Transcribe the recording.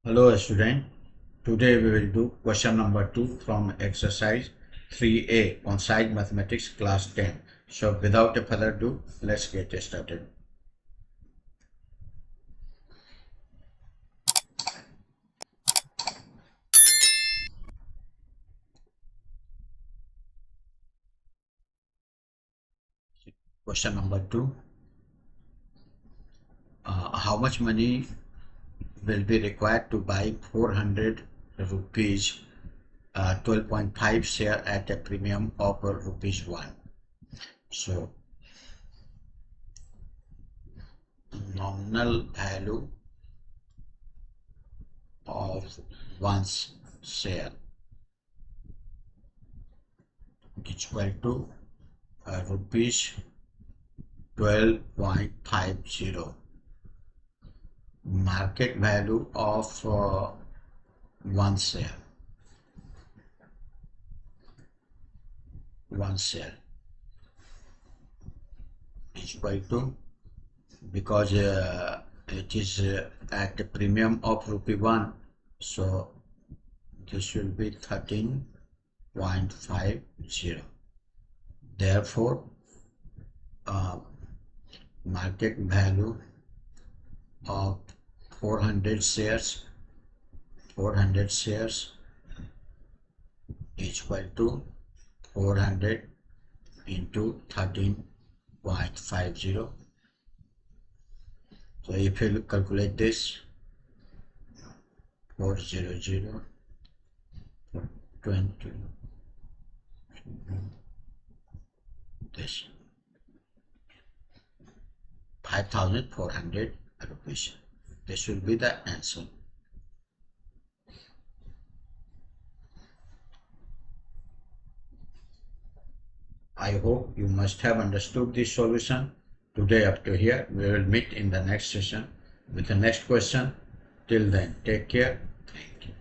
Hello student, today we will do question number 2 from exercise 3A Concise Mathematics class 10. So without a further ado, let's get started. Question number 2, how much money will be required to buy 400 rupees 12.5 share at a premium of rupees 1. So nominal value of one's share equal to rupees 12.50. Market value of one share is equal to, because it is at a premium of rupee 1, so this will be 13.50. Therefore market value of 400 shares is equal to 400 into 13.50. So if you calculate this, 400 20, this 5,400 rupees. This will be the answer. I hope you must have understood this solution. Today up to here, we will meet in the next session with the next question. Till then, take care. Thank you.